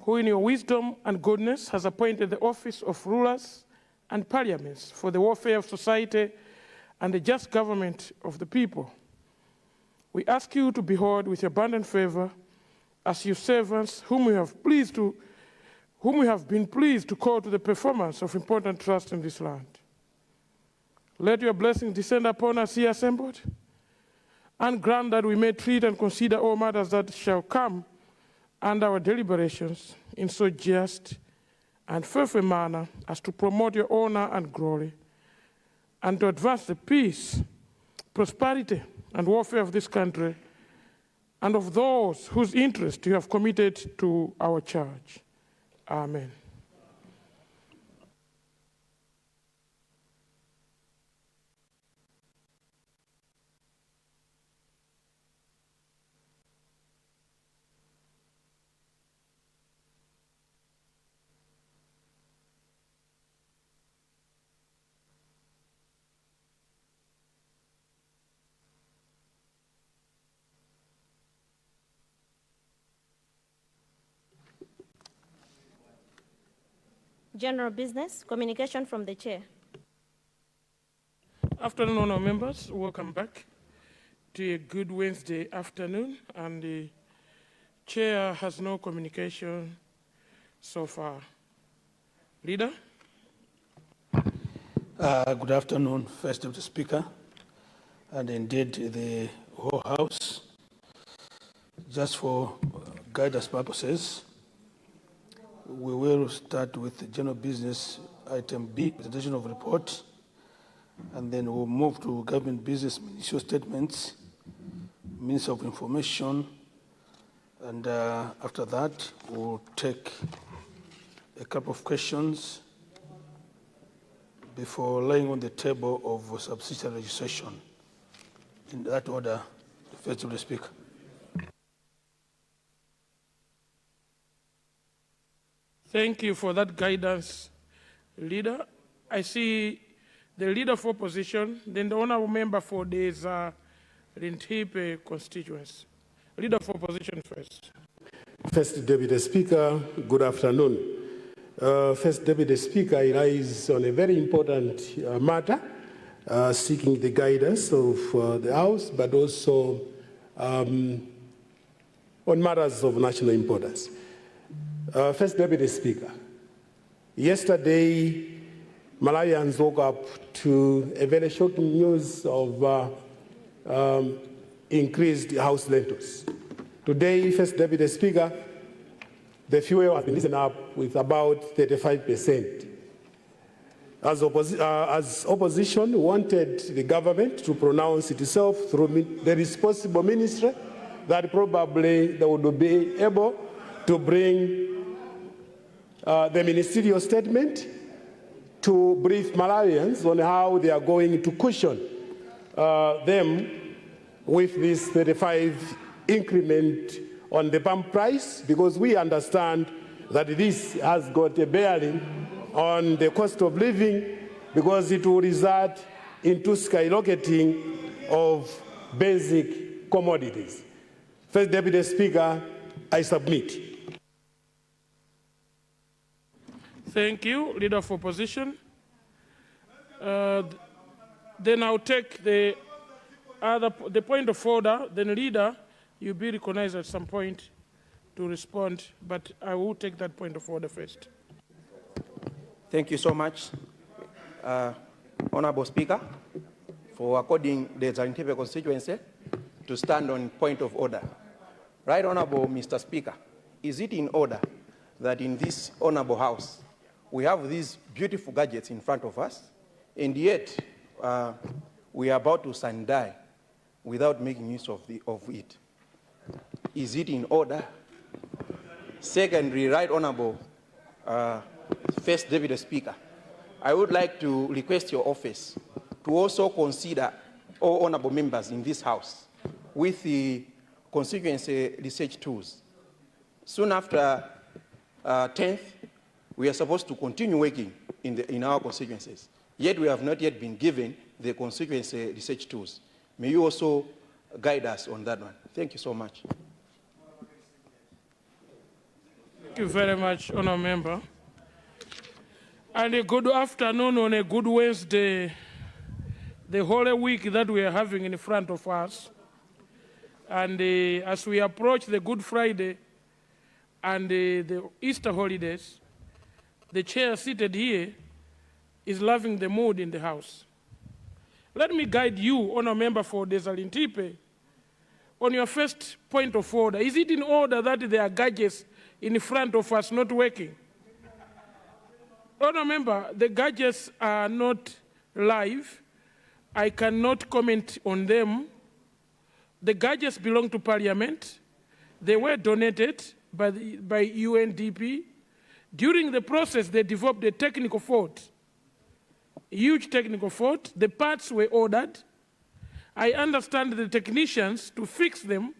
who in your wisdom and goodness has appointed the office of rulers and parliaments for the welfare of society and the just government of the people. We ask you to behold with abundant favor as your servants whom we have been pleased to call to the performance of important trust in this land. Let your blessings descend upon us here assembled, and grant that we may treat and consider all matters that shall come under our deliberations in so just and faithful manner as to promote your honor and glory, and to advance the peace, prosperity, and welfare of this country and of those whose interest you have committed to our church. Amen. General business, communication from the chair. Afternoon, honourable members. Welcome back to a good Wednesday afternoon, and the chair has no communication so far. Leader? Good afternoon, First Deputy Speaker, and indeed the whole House. Just for guidance purposes, we will start with the general business item B, presentation of report, and then we'll move to government business ministerial statements, Minister of Information, and after that, we'll take a couple of questions before laying on the table of subsidiary legislation. In that order, the First Deputy Speaker. Thank you for that guidance, Leader. I see the Leader of Opposition, then the honourable member for this Rintipe constituency. Leader of Opposition first. First Deputy Speaker, good afternoon. First Deputy Speaker, I rise on a very important matter, seeking the guidance of the House, but also on matters of national importance. First Deputy Speaker, yesterday Malawians woke up to a very shocking news of increased house rentals. Today, First Deputy Speaker, the fuel has been risen up with about 35%. As opposition wanted the government to pronounce itself through the responsible ministry that probably they would be able to bring the ministerial statement to brief Malawians on how they are going to cushion them with this 35 increment on the pump price, because we understand that this has got a bearing on the cost of living, because it will result into skyrocketing of basic commodities. First Deputy Speaker, I submit. Thank you, Leader of Opposition. Then I'll take the point of order. Then, Leader, you'll be recognized at some point to respond, but I will take that point of order first. Thank you so much, Honourable Speaker, for according the Zantipe constituency to stand on point of order. Right Honourable Mr. Speaker, is it in order that in this Honourable House we have these beautiful gadgets in front of us, and yet we are about to sundial without making use of it? Is it in order? Secondly, Right Honourable First Deputy Speaker, I would like to request your office to also consider all honourable members in this House with the constituency research tools. Soon after 10th, we are supposed to continue working in our constituencies, yet we have not yet been given the constituency research tools. May you also guide us on that one. Thank you so much. Thank you very much, Honour Member. And a good afternoon on a good Wednesday, the Holy Week that we are having in front of us. And as we approach the Good Friday and the Easter holidays, the chair seated here is loving the mood in the House. Let me guide you, Honour Member for Desalintipe, on your first point of order. Is it in order that there are gadgets in front of us not working? Honour Member, the gadgets are not live. I cannot comment on them. The gadgets belong to Parliament. They were donated by UNDP. During the process, they developed a technical fault, a huge technical fault. The parts were ordered. I understand the technicians to fix them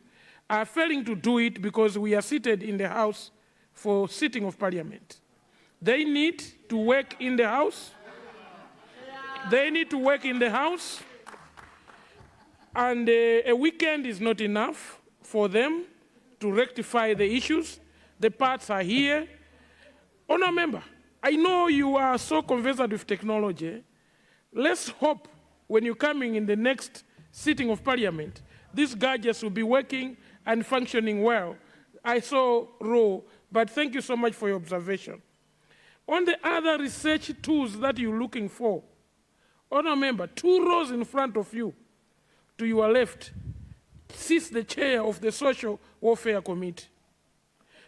are failing to do it because we are seated in the House for sitting of Parliament. They need to work in the House. They need to work in the House. And a weekend is not enough for them to rectify the issues. The parts are here. Honour Member, I know you are so conversant with technology. Let's hope when you're coming in the next sitting of Parliament, these gadgets will be working and functioning well. I saw raw, but thank you so much for your observation. On the other research tools that you're looking for, Honour Member, 2 rows in front of you, to your left, sits the chair of the Social Welfare Committee.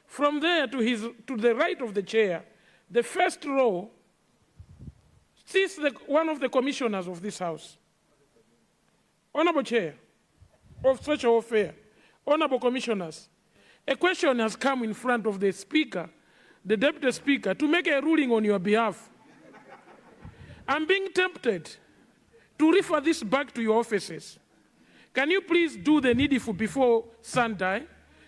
From there to the right of the chair, the first row, sits one of the commissioners of this House. Honourable Chair of Social Welfare, Honourable Commissioners, a question has come in front of the Speaker, the Deputy Speaker, to make a ruling on your behalf. I'm being tempted to refer this back to your offices. Can you please do the needful before Sunday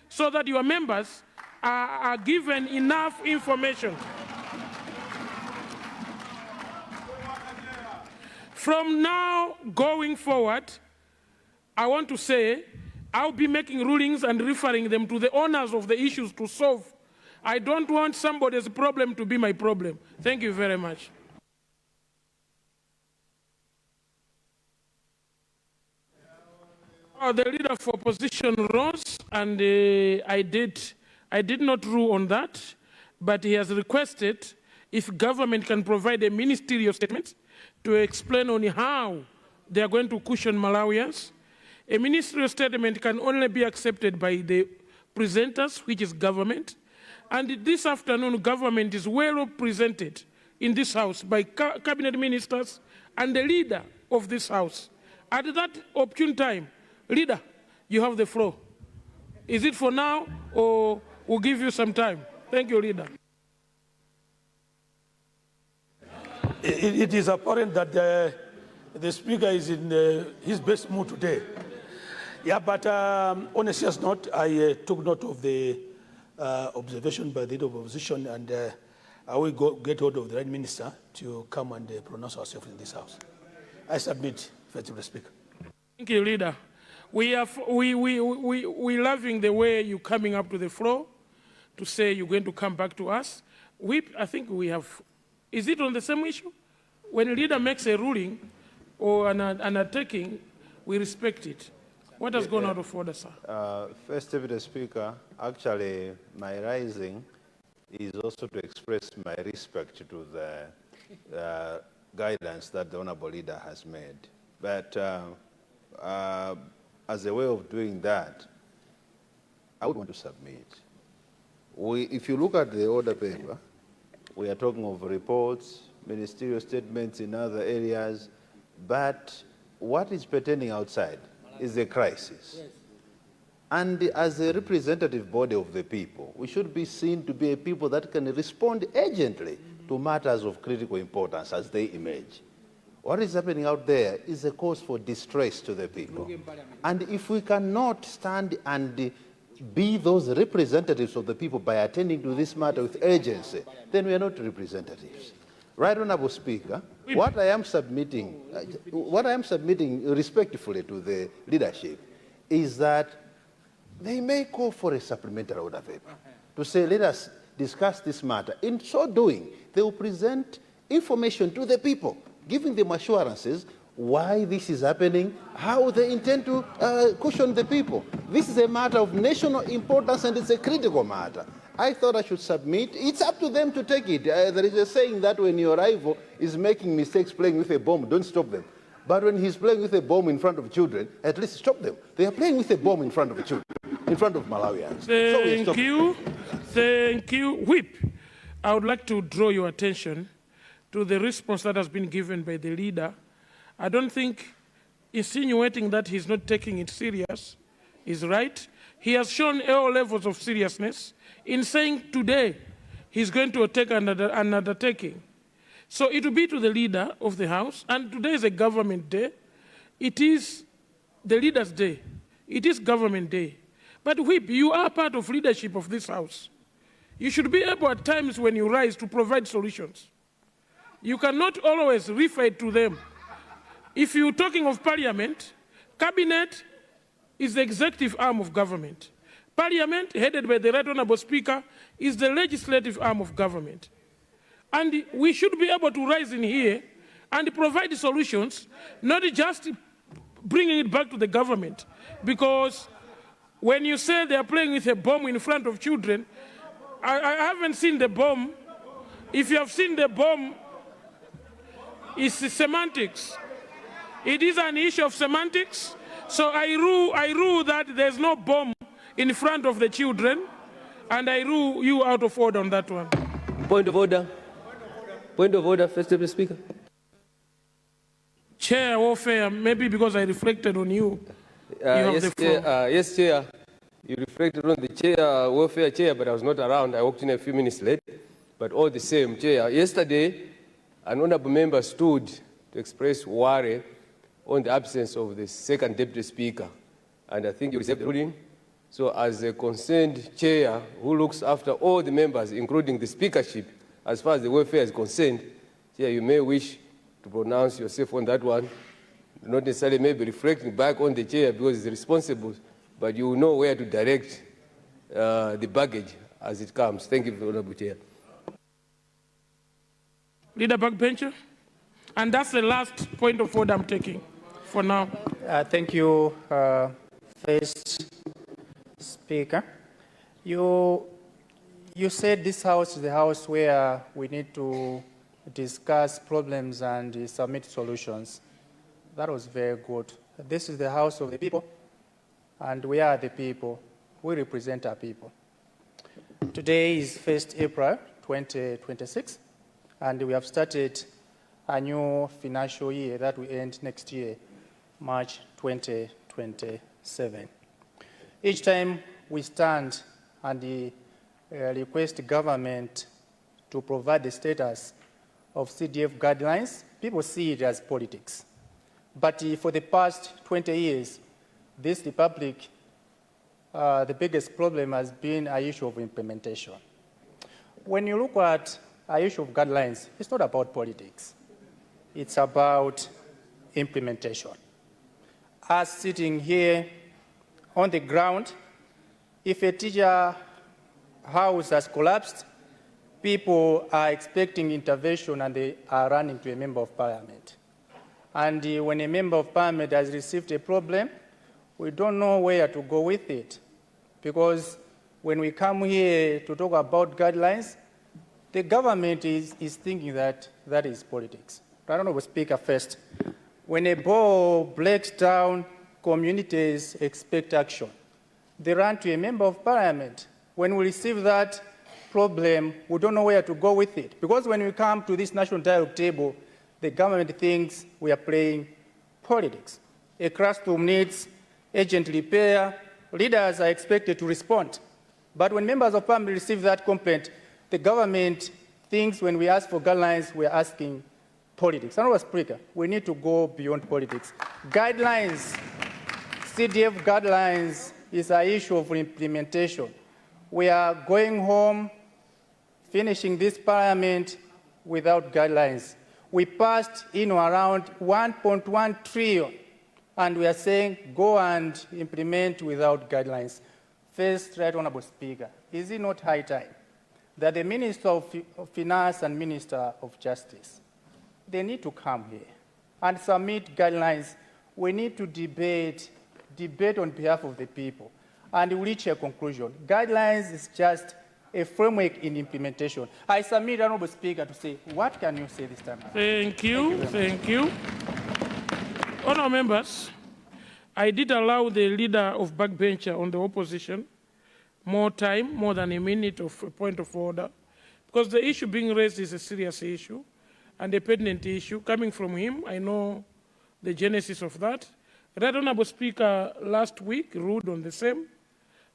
so that your members are given enough information? From now going forward, I want to say I'll be making rulings and referring them to the owners of the issues to solve. I don't want somebody's problem to be my problem. Thank you very much. The leader for opposition rose, and I did not rule on that, but he has requested if government can provide a ministerial statement to explain on how they are going to cushion Malawians. A ministerial statement can only be accepted by the presenters, which is government. And this afternoon, government is well represented in this House by cabinet ministers and the leader of this House. At that opportune time, Leader, you have the floor. Is it for now, or we'll give you some time? Thank you, Leader. It is apparent that the Speaker is in his best mood today. Yeah, but on a serious note, I took note of the observation by the leader of opposition, and I will get hold of the right minister to come and pronounce ourselves in this House. I submit, Mr. Speaker. Thank you, Leader. We loving the way you're coming up to the floor to say you're going to come back to us. I think we have, is it on the same issue? When a leader makes a ruling or an attacking, we respect it. What has gone out of order, sir? First Deputy Speaker, actually my rising is also to express my respect to the guidance that the Honourable Leader has made. But as a way of doing that, I would want to submit. If you look at the order paper, we are talking of reports, ministerial statements in other areas, but what is pertaining outside is a crisis. Yes. And as a representative body of the people, we should be seen to be a people that can respond urgently to matters of critical importance as they emerge. What is happening out there is a cause for distress to the people. And if we cannot stand and be those representatives of the people by attending to this matter with urgency, then we are not representatives. Right, Honourable Speaker, what I am submitting respectfully to the leadership is that they may call for a supplementary order paper to say, let us discuss this matter. In so doing, they will present information to the people, giving them assurances why this is happening, how they intend to cushion the people. This is a matter of national importance and it's a critical matter. I thought I should submit. It's up to them to take it. There is a saying that when your rival is making mistakes playing with a bomb, don't stop them. But when he's playing with a bomb in front of children, at least stop them. They are playing with a bomb in front of children, in front of Malawians. Thank you. Thank you. Whip, I would like to draw your attention to the response that has been given by the leader. I don't think insinuating that he's not taking it serious is right. He has shown all levels of seriousness in saying today he's going to take an undertaking. So it will be to the leader of the House, and today is a government day. It is the leader's day. It is government day. But Whip, you are part of leadership of this House. You should be able at times when you rise to provide solutions. You cannot always refer to them. If you're talking of Parliament, Cabinet is the executive arm of government. Parliament, headed by the Right Honourable Speaker, is the legislative arm of government. And we should be able to rise in here and provide solutions, not just bringing it back to the government. Because when you say they are playing with a bomb in front of children, I haven't seen the bomb. If you have seen the bomb, it's semantics. It is an issue of semantics. So I rule that there's no bomb in front of the children, and I rule you out of order on that one. Point of order. Point of order, First Deputy Speaker. Chair, warfare, maybe because I reflected on you. You have the floor. Yes, Chair. You reflected on the Chair, welfare Chair, but I was not around. I walked in a few minutes late. But all the same, Chair, yesterday, an honourable member stood to express worry on the absence of the second Deputy Speaker. And I think you received the ruling. So as a concerned Chair who looks after all the members, including the Speakership, as far as the welfare is concerned, Chair, you may wish to pronounce yourself on that one. Not necessarily maybe reflecting back on the Chair because he's responsible, but you will know where to direct the baggage as it comes. Thank you, Honourable Chair. Leader Backbencher. And that's the last point of order I'm taking for now. Thank you, First Speaker. You said this House is the House where we need to discuss problems and submit solutions. That was very good. This is the House of the people, and we are the people. We represent our people. Today is 1st April 2026, and we have started a new financial year that will end next year, March 2027. Each time we stand and request government to provide the status of CDF guidelines, people see it as politics. But for the past 20 years, this republic, the biggest problem has been an issue of implementation. When you look at an issue of guidelines, it's not about politics. It's about implementation. Us sitting here on the ground, if a teacher house has collapsed, people are expecting intervention and they are running to a member of parliament. And when a member of parliament has received a problem, we don't know where to go with it. Because when we come here to talk about guidelines, the government is thinking that that is politics. I don't know, Speaker first. When a ball breaks down, communities expect action. They run to a member of parliament. When we receive that problem, we don't know where to go with it. Because when we come to this national dialogue table, the government thinks we are playing politics. A classroom needs urgent repair. Leaders are expected to respond. But when members of parliament receive that complaint, the government thinks when we ask for guidelines, we're asking politics. Honourable Speaker, we need to go beyond politics. Guidelines, CDF guidelines, is an issue of implementation. We are going home, finishing this parliament without guidelines. We passed in or around 1.1 trillion, and we are saying go and implement without guidelines. First, Right Honourable Speaker, is it not high time that the Minister of Finance and Minister of Justice, they need to come here and submit guidelines. We need to debate on behalf of the people, and reach a conclusion. Guidelines is just a framework in implementation. I submit, Honorable Speaker, to say, what can you say this time around? Thank you. Thank you. Honourable members, I did allow the leader of backbencher on the opposition more time, more than a minute of a point of order, because the issue being raised is a serious issue and a pertinent issue. Coming from him, I know the genesis of that. Right Honourable Speaker last week ruled on the same,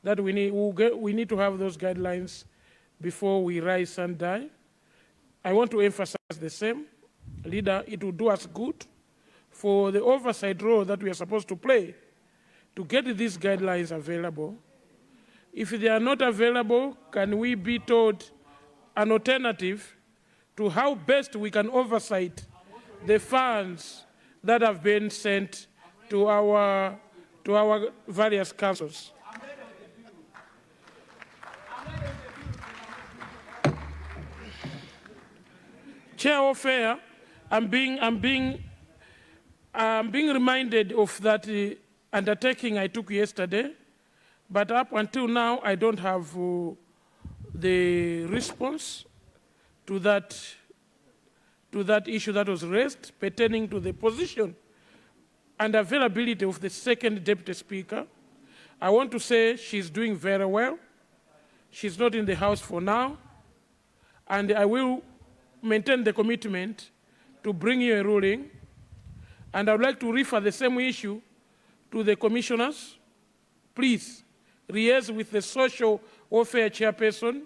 that we need to have those guidelines before we rise and die. I want to emphasize the same. Leader, it will do us good for the oversight role that we are supposed to play to get these guidelines available. If they are not available, can we be told an alternative to how best we can oversight the funds that have been sent to our various councils? Chair Ofair, I'm being reminded of that undertaking I took yesterday, but up until now I don't have the response to that issue that was raised pertaining to the position and availability of the second Deputy Speaker. I want to say she's doing very well. She's not in the House for now, and I will maintain the commitment to bring you a ruling. And I would like to refer the same issue to the commissioners. Please liaise with the social welfare chairperson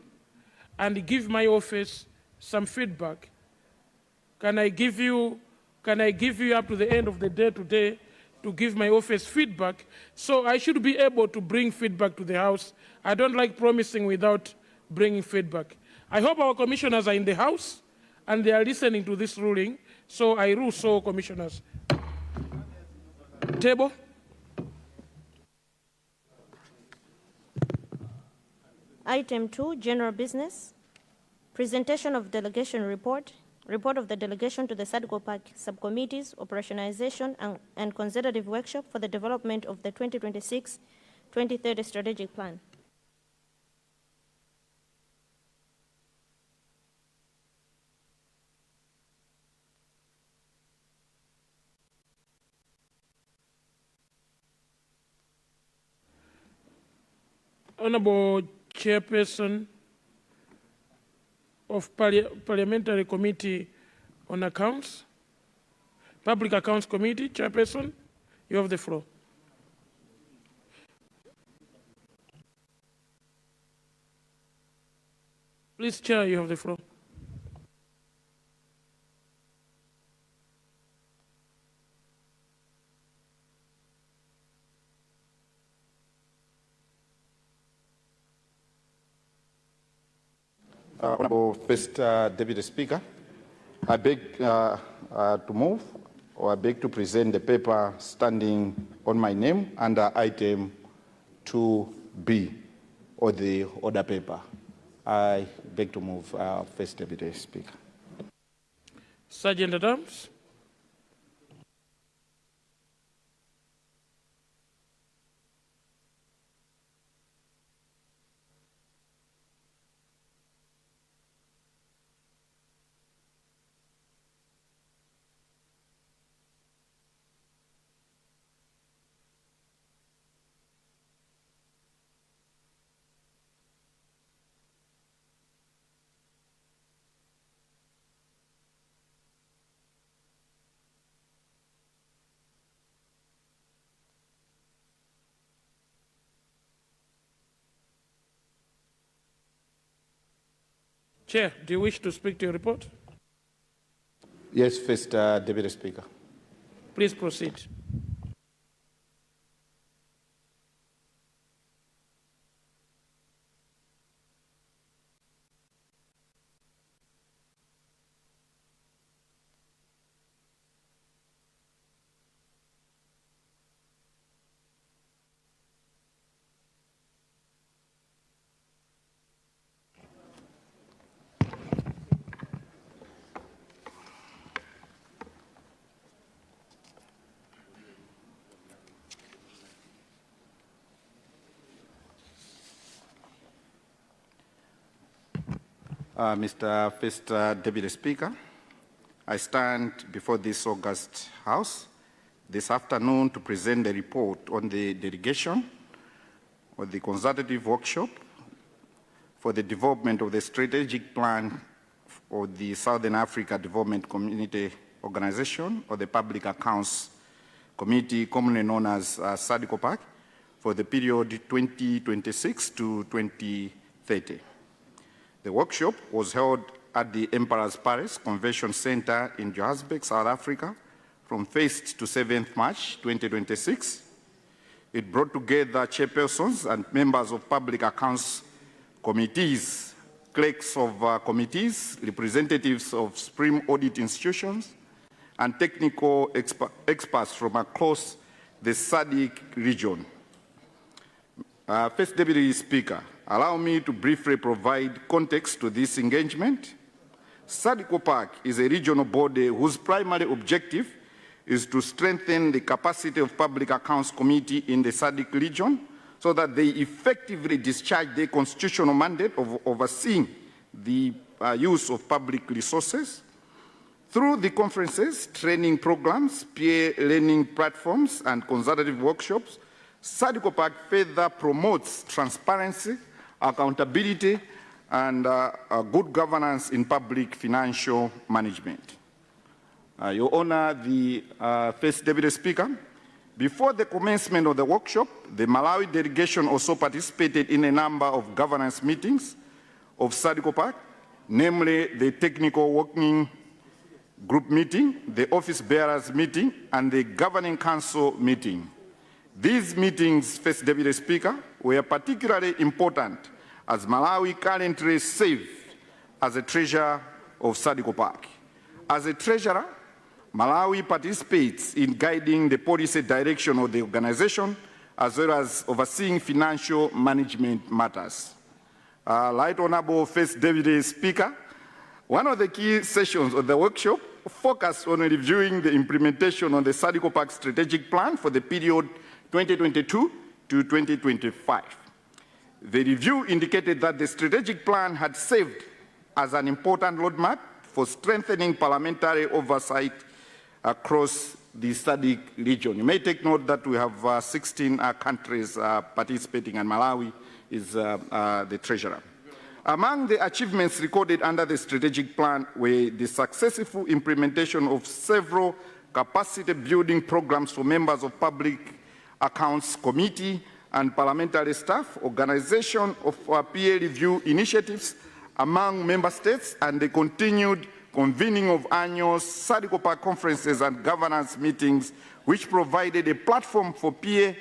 and give my office some feedback. Can I give you up to the end of the day today to give my office feedback? So I should be able to bring feedback to the House. I don't like promising without bringing feedback. I hope our commissioners are in the House and they are listening to this ruling. So I rule so, commissioners. Table. Item 2, general business. Presentation of delegation report. Report of the delegation to the SADCO PAC subcommittees, operationalization and consultative workshop for the development of the 2026-2030 strategic plan. Honorable Chairperson of Parliamentary Committee on Accounts, Public Accounts Committee, Chairperson, you have the floor. Please, Chair, you have the floor. Honorable First Deputy Speaker, I beg to move, or I beg to present the paper standing on my name under item 2B, or the order paper. I beg to move, First Deputy Speaker. Sergeant at Arms. Chair, do you wish to speak to your report? Yes, First Deputy Speaker. Please proceed. Mr. First Deputy Speaker, I stand before this August House this afternoon to present the report on the delegation of the consultative workshop for the development of the strategic plan of the Southern Africa Development Community Organization, or the Public Accounts Committee, commonly known as SADCOPAC, for the period 2026 to 2030. The workshop was held at the Emperor's Palace Convention Center in Johannesburg, South Africa, from 1st to 7th March 2026. It brought together chairpersons and members of public accounts committees, clerks of committees, representatives of supreme audit institutions, and technical experts from across the SADC region. First Deputy Speaker, allow me to briefly provide context to this engagement. SADCOPAC is a regional body whose primary objective is to strengthen the capacity of public accounts committee in the SADC region so that they effectively discharge their constitutional mandate of overseeing the use of public resources. Through the conferences, training programs, peer learning platforms, and consultative workshops, SADCOPAC further promotes transparency, accountability, and good governance in public financial management. Your Honor, the First Deputy Speaker, before the commencement of the workshop, the Malawi delegation also participated in a number of governance meetings of SADCOPAC, namely the Technical Working Group meeting, the Office Bearers meeting, and the Governing Council meeting. These meetings, First Deputy Speaker, were particularly important as Malawi currently serves as a treasurer of SADCOPAC. As a treasurer, Malawi participates in guiding the policy direction of the organization as well as overseeing financial management matters. Right Honorable First Deputy Speaker, one of the key sessions of the workshop focused on reviewing the implementation of the SADCOPAC strategic plan for the period 2022 to 2025. The review indicated that the strategic plan had served as an important roadmap for strengthening parliamentary oversight across the SADC region. You may take note that we have 16 countries participating, and Malawi is the treasurer. Among the achievements recorded under the strategic plan were the successful implementation of several capacity building programs for members of public accounts committee and parliamentary staff, organization of peer review initiatives among member states, and the continued convening of annual SADCOPAC conferences and governance meetings, which provided a platform for peer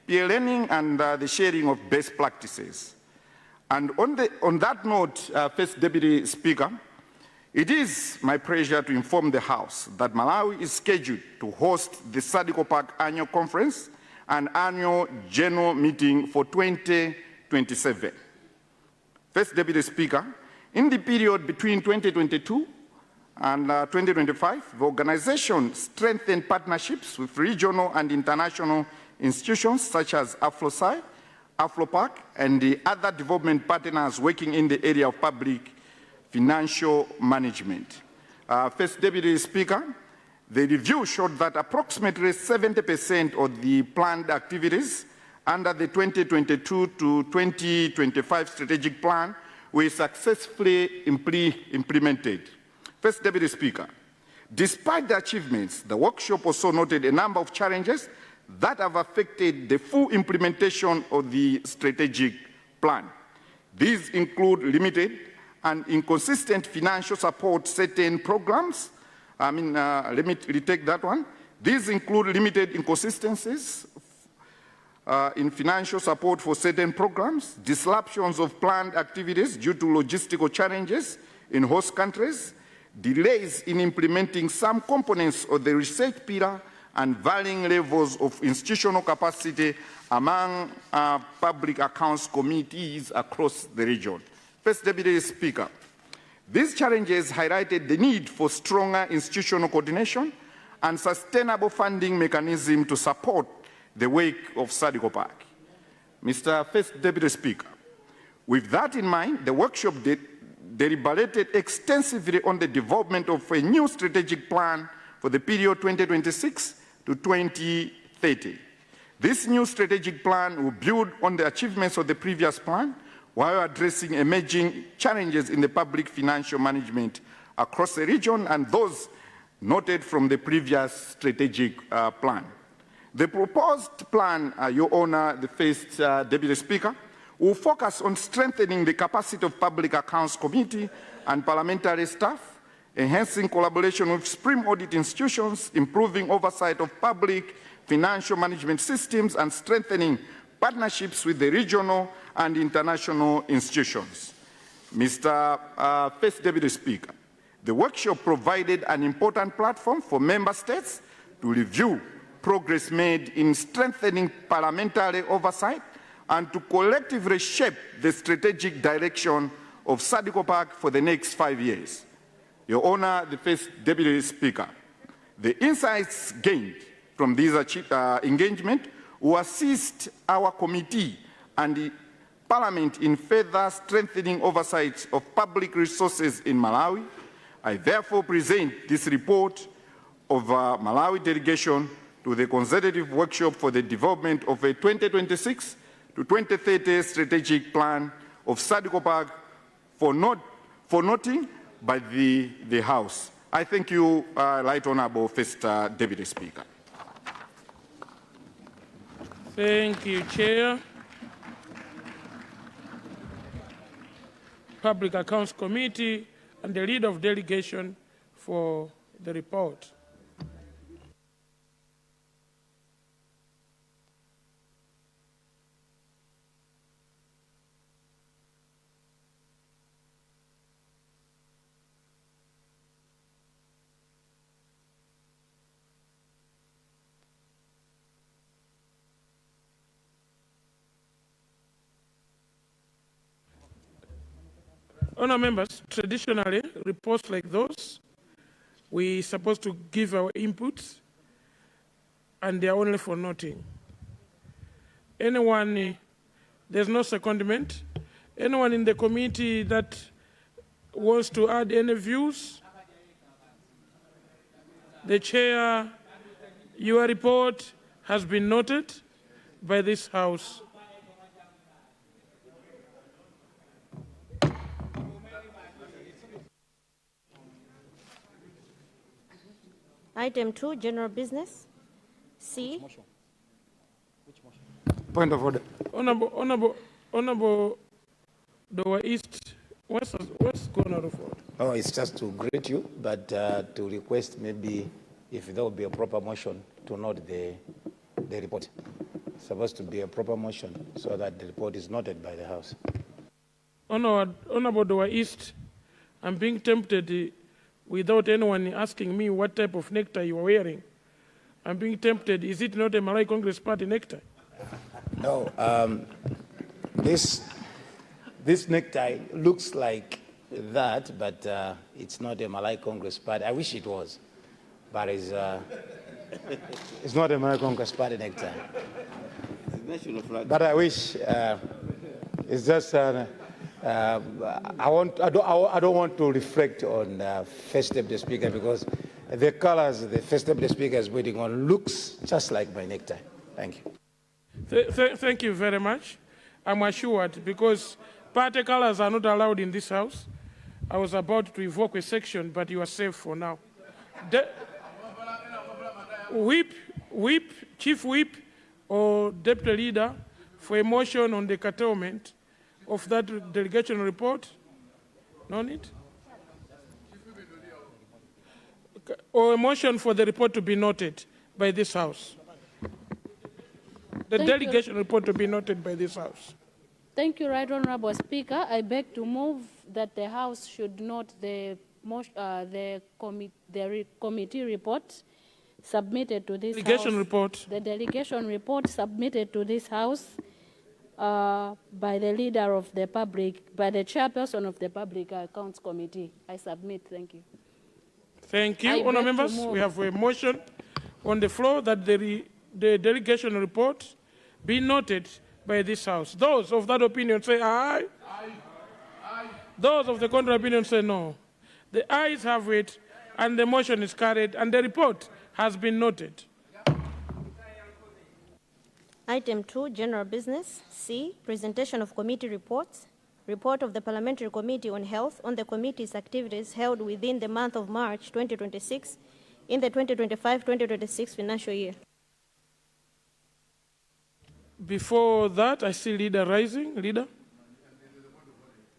learning and the sharing of best practices. And on that note, First Deputy Speaker, it is my pleasure to inform the House that Malawi is scheduled to host the SADCOPAC annual conference and annual general meeting for 2027. First Deputy Speaker, in the period between 2022 and 2025, the organization strengthened partnerships with regional and international institutions such as Oversight, AfroPac, and the other development partners working in the area of public financial management. First Deputy Speaker, the review showed that approximately 70% of the planned activities under the 2022 to 2025 strategic plan were successfully implemented. First Deputy Speaker, despite the achievements, the workshop also noted a number of challenges that have affected the full implementation of the strategic plan. These include limited and inconsistent financial support certain programs. Let me retake that one. These include limited inconsistencies in financial support for certain programs, disruptions of planned activities due to logistical challenges in host countries, delays in implementing some components of the research pillar, and varying levels of institutional capacity among public accounts committees across the region. First Deputy Speaker, these challenges highlighted the need for stronger institutional coordination and sustainable funding mechanism to support the work of SADCOPAC. Mr. First Deputy Speaker, with that in mind, the workshop deliberated extensively on the development of a new strategic plan for the period 2026 to 2030. This new strategic plan will build on the achievements of the previous plan while addressing emerging challenges in the public financial management across the region and those noted from the previous strategic plan. The proposed plan, Your Honor, the first Deputy Speaker, will focus on strengthening the capacity of Public Accounts Committee and parliamentary staff, enhancing collaboration with supreme audit institutions, improving oversight of public financial management systems, and strengthening partnerships with the regional and international institutions. Mr. First Deputy Speaker, the workshop provided an important platform for member states to review progress made in strengthening parliamentary oversight and to collectively shape the strategic direction of SADC for the next 5 years. Your Honor, the First Deputy Speaker, the insights gained from this engagement will assist our committee and the Parliament in further strengthening oversight of public resources in Malawi. I therefore present this report of Malawi delegation to the Consultative Workshop for the development of a 2026 to 2030 strategic plan of SADC for noting by the House. I thank you, Right Honourable First Deputy Speaker. Thank you, Chair. Public Accounts Committee and the leader of delegation for the report. Honour members, traditionally, reports like those, we're supposed to give our inputs, and they're only for noting. Anyone, there's no secondment. Anyone in the committee that wants to add any views? The chair, your report has been noted by this House. Item 2, general business. C. Point of order. Honorable Dowa East, what's going on for? Oh, it's just to greet you, but to request maybe if there will be a proper motion to note the report. It's supposed to be a proper motion so that the report is noted by the House. Honorable Dowa East, I'm being tempted without anyone asking me what type of necktie you are wearing. I'm being tempted. Is it not a Malawi Congress Party necktie? No, this necktie looks like that, but it's not a Malawi Congress Party. I wish it was, but it's not a Malawi Congress Party necktie. But I wish it's just. I don't want to reflect on First Deputy Speaker because the colors the First Deputy Speaker is waiting on looks just like my necktie. Thank you. Thank you very much. I'm assured because party colors are not allowed in this House. I was about to evoke a section, but you are safe for now. Chief Whip or Deputy Leader for a motion on the curtailment of that delegation report? No need? Or a motion for the report to be noted by this House? The delegation report to be noted by this House. Thank you, Right Honourable Speaker. I beg to move that the House should note the committee report submitted to this delegation House. Report. The delegation report submitted to this House by the leader of the public, by the chairperson of the Public Accounts Committee. I submit. Thank you. Thank you, honour members. We have a motion on the floor that the delegation report be noted by this House. Those of that opinion say aye. Aye. Aye. Those of the contrary opinion say no. The ayes have it, and the motion is carried, and the report has been noted. Item 2, general business. C, presentation of committee reports. Report of the Parliamentary Committee on Health on the committee's activities held within the month of March 2026 in the 2025-2026 financial year. Before that, I see leader rising. Leader?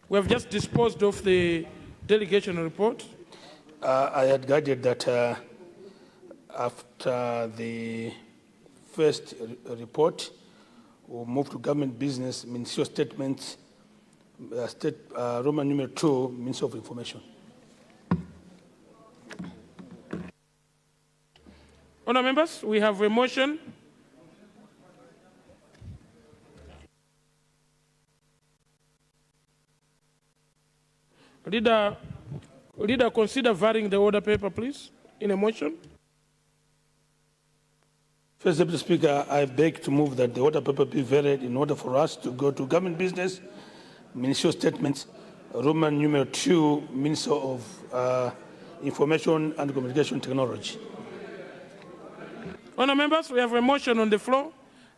We have just disposed of the delegation report. I had guided that after the first report, we'll move to government business, ministerial statements, Roman numeral 2, Minister of Information. Honour members, we have a motion. Leader, consider varying the order paper, please, in a motion. First Deputy Speaker, I beg to move that the order paper be varied in order for us to go to government business, ministerial statements, Roman numeral 2, Minister of Information and Communication Technology. Honour members, we have a motion on the floor.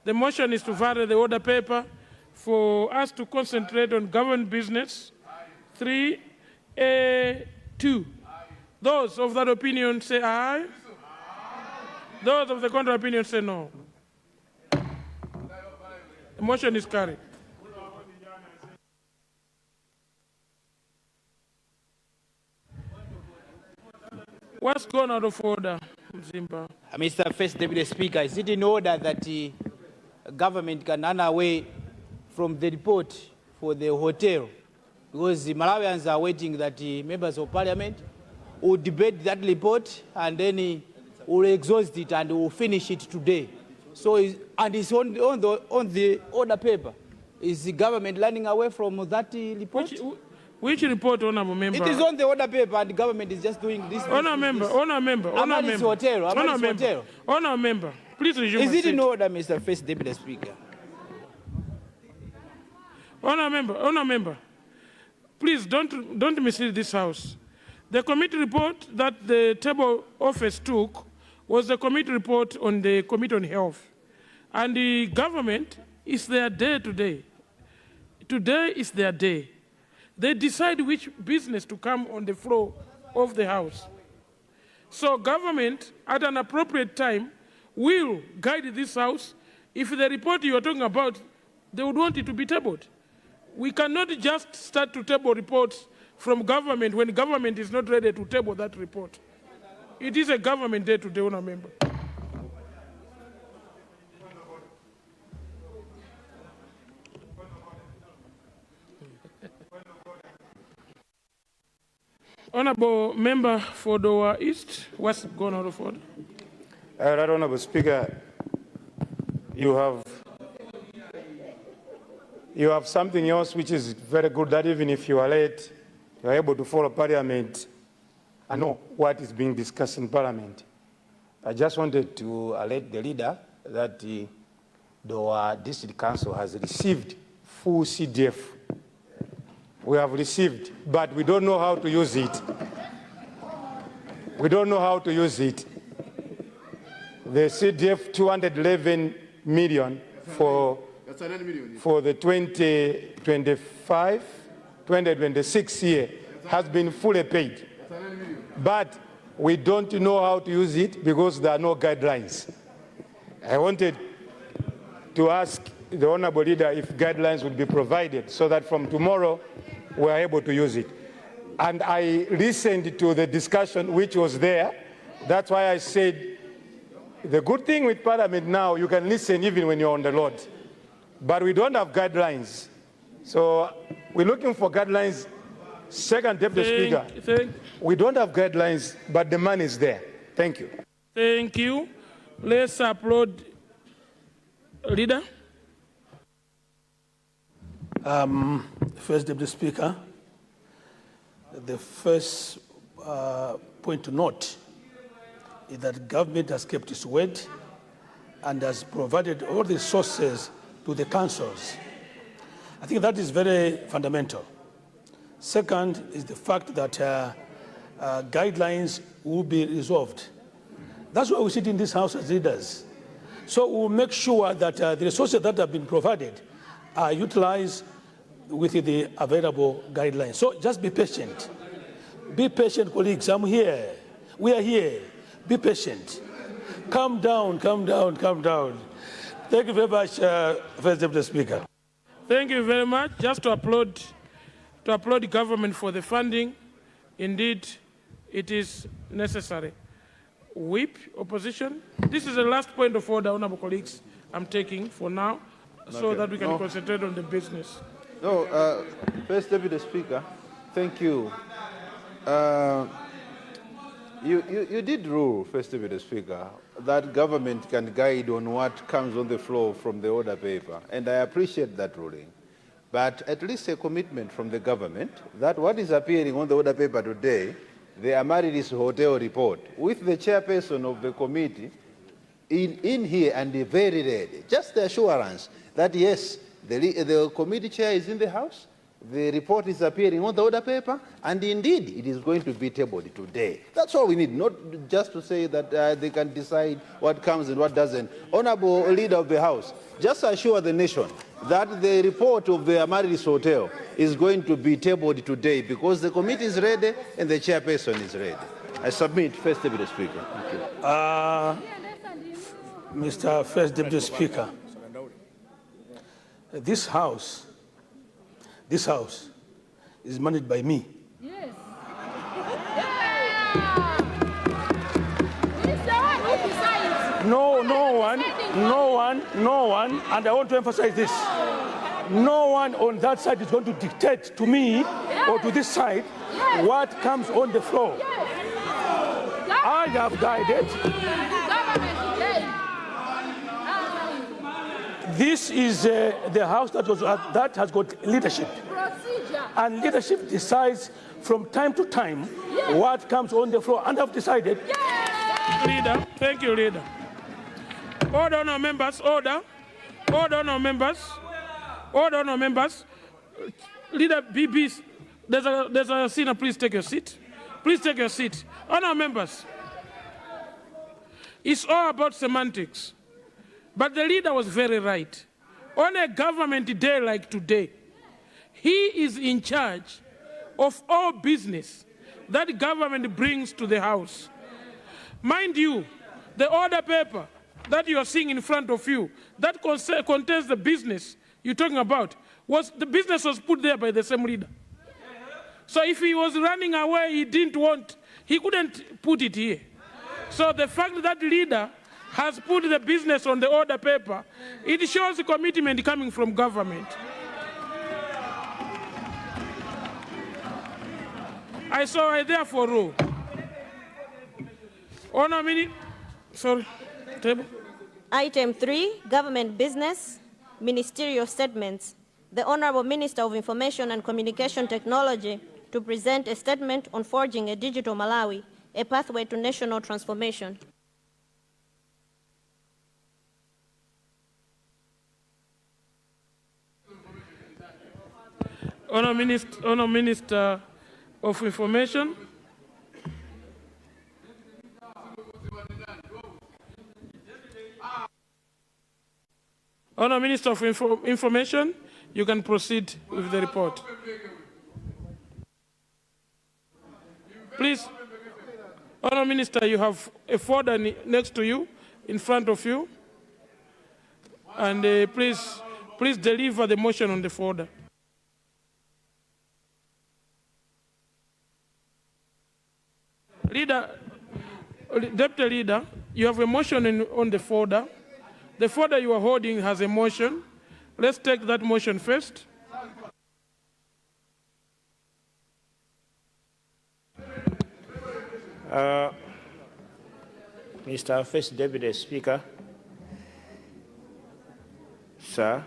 The motion is to vary the order paper for us to concentrate on government business 3A2. Those of that opinion say aye. Those of the contrary opinion say no. The motion is carried. What's gone out of order, Zimba? Mr. First Deputy Speaker, is it in order that the government can run away from the report for the hotel? Because the Malawians are waiting that the members of parliament will debate that report and then will exhaust it and will finish it today. So, and it's on the order paper. Is the government running away from that report? Which report, honourable member? It is on the order paper, and the government is just doing this. Honourable member, honourable member, please resume. Is it in order, Mr. First Deputy Speaker? Honourable member, please don't mislead this House. The committee report that the table office took was the committee report on the Committee on Health, and the government is their day today. Today is their day. They decide which business to come on the floor of the House. So government, at an appropriate time, will guide this House. If the report you are talking about, they would want it to be tabled. We cannot just start to table reports from government when government is not ready to table that report. It is a government day today, honourable member. Honourable member for Dowa East, what's gone out of order? Right, Honourable Speaker, you have something else which is very good, that even if you are late, you are able to follow Parliament and know what is being discussed in Parliament. I just wanted to alert the leader that the Dowa District Council has received full CDF. We have received, but we don't know how to use it. We don't know how to use it. The CDF 211 million for the 2025-2026 year has been fully paid. But we don't know how to use it because there are no guidelines. I wanted to ask the Honourable Leader if guidelines would be provided so that from tomorrow we are able to use it. And I listened to the discussion which was there. That's why I said the good thing with Parliament now, you can listen even when you're on the road. But we don't have guidelines. So we're looking for guidelines. Second Deputy Speaker, we don't have guidelines, but the money is there. Thank you. Thank you. Let's applaud Leader. First Deputy Speaker, the first point to note is that government has kept its word and has provided all the sources to the councils. I think that is very fundamental. Second is the fact that guidelines will be resolved. That's why we sit in this house as leaders. So we'll make sure that the resources that have been provided are utilized with the available guidelines. So just be patient. Be patient, colleagues. I'm here. We are here. Be patient. Calm down, calm down, calm down. Thank you very much, First Deputy Speaker. Thank you very much. Just to applaud the government for the funding. Indeed, it is necessary. Whip, opposition. This is the last point of order, honorable colleagues, I'm taking for now, so that we can concentrate on the business. No, First Deputy Speaker, thank you. You did rule, First Deputy Speaker, that government can guide on what comes on the floor from the order paper, and I appreciate that ruling. But at least a commitment from the government that what is appearing on the order paper today, the Amaryllis Hotel report, with the chairperson of the committee in here and very ready, just the assurance that yes, the committee chair is in the house, the report is appearing on the order paper, and indeed it is going to be tabled today. That's all we need, not just to say that they can decide what comes and what doesn't. Honorable Leader of the House, just assure the nation that the report of the Amaryllis Hotel is going to be tabled today because the committee is ready and the chairperson is ready. I submit, First Deputy Speaker. Thank you. Mr. First Deputy Speaker, this house is managed by me. Yes. No one, and I want to emphasize this, no one on that side is going to dictate to me or to this side what comes on the floor. I have guided. This is the house that has got leadership. And leadership decides from time to time what comes on the floor. And I've decided. Leader, thank you, Leader. Order on our members, order. Order on our members. Order on our members. Leader BB, there's a senior, please take your seat. Please take your seat. On our members. It's all about semantics. But the leader was very right. On a government day like today, he is in charge of all business that government brings to the House. Mind you, the order paper that you are seeing in front of you, that contains the business you're talking about, the business was put there by the same leader. So if he was running away, he couldn't put it here. So the fact that leader has put the business on the order paper, it shows the commitment coming from government. I therefore rule. Table. Item 3, government business, ministerial statements. The Honorable Minister of Information and Communication Technology to present a statement on forging a digital Malawi, a pathway to national transformation. Honourable Minister of Information. Honourable Minister of Information, you can proceed with the report. Please, Honourable Minister, you have a folder next to you, in front of you, and please deliver the motion on the folder. Deputy Leader, you have a motion on the folder. The folder you are holding has a motion. Let's take that motion first. Mr. First Deputy Speaker, sir,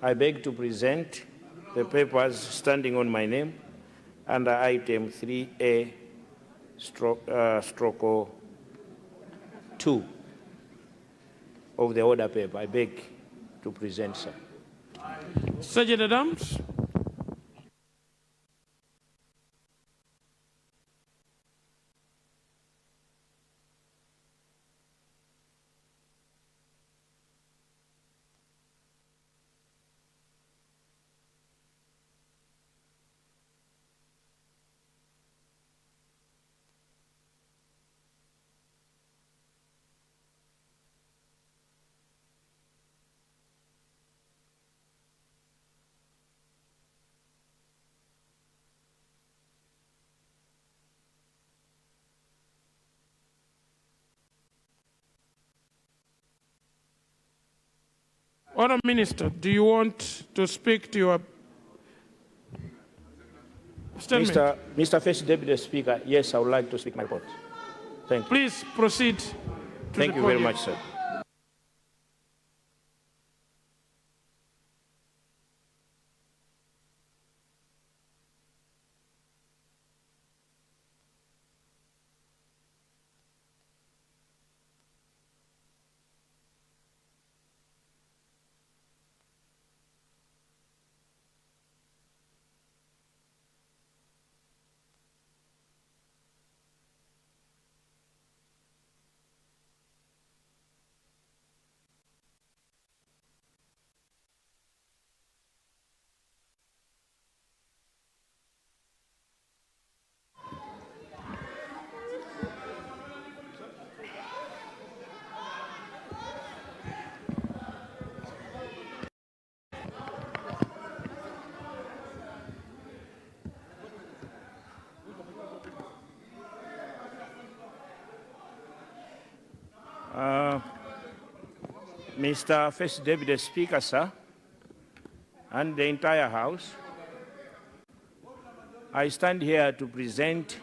I beg to present the papers standing on my name under item 3A stroke 2 of the order paper. I beg to present, sir. Sergeant Adams. Honourable Minister, do you want to speak to your statement? Mr. First Deputy Speaker, yes, I would like to speak my report. Thank you. Please proceed to Thank the you very podium. much, sir. Mr. First Deputy Speaker, sir, and the entire House, I stand here to present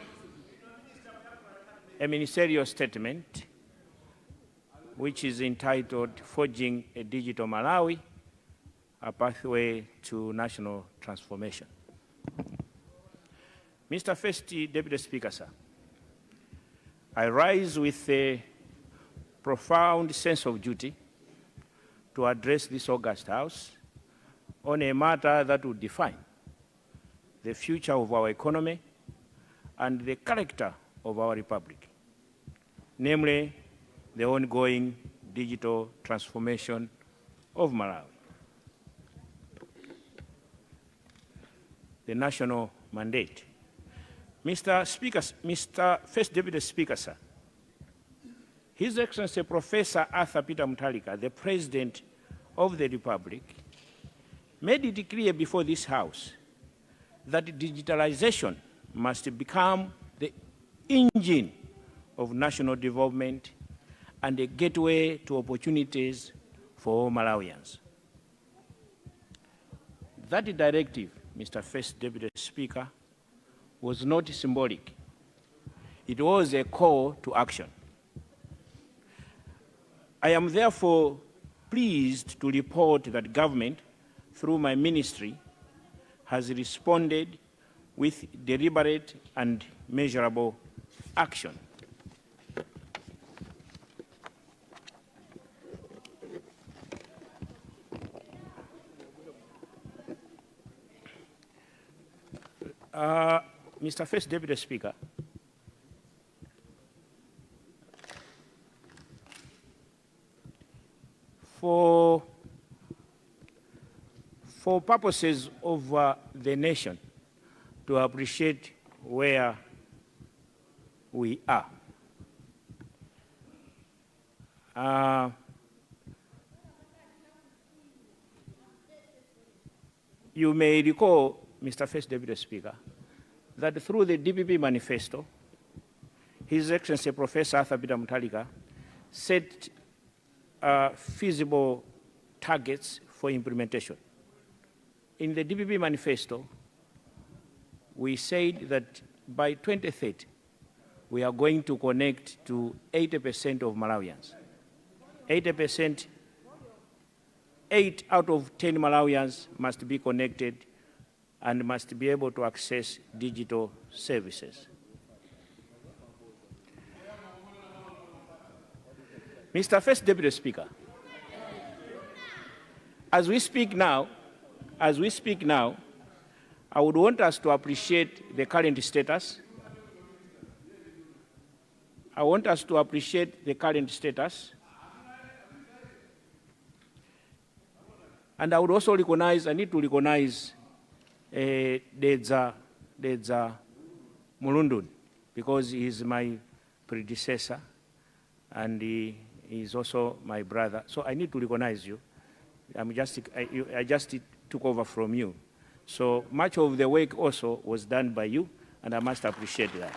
a ministerial statement which is entitled Forging a Digital Malawi, a Pathway to National Transformation. Mr. First Deputy Speaker, sir, I rise with a profound sense of duty to address this august House on a matter that would define the future of our economy and the character of our republic, namely the ongoing digital transformation of Malawi. The national mandate. Mr. First Deputy Speaker, sir, His Excellency Professor Arthur Peter Mutharika, the President of the Republic, made it clear before this House that digitalization must become the engine of national development and a gateway to opportunities for all Malawians. That directive, Mr. First Deputy Speaker, was not symbolic. It was a call to action. I am therefore pleased to report that government, through my ministry, has responded with deliberate and measurable action. Mr. First Deputy Speaker, for purposes of the nation to appreciate where we are, you may recall, Mr. First Deputy Speaker, that through the DPP manifesto, His Excellency Professor Arthur Peter Mutharika set feasible targets for implementation. In the DPP manifesto, we said that by 2030, we are going to connect to 80% of Malawians. 80%, 8 out of 10 Malawians must be connected and must be able to access digital services. Mr. First Deputy Speaker, as we speak now, I would want us to appreciate the current status. I want us to appreciate the current status. And I would also recognize, I need to recognize Dedza Mulundun, because he is my predecessor and he is also my brother. So I need to recognize you. I just took over from you. So much of the work also was done by you, and I must appreciate that.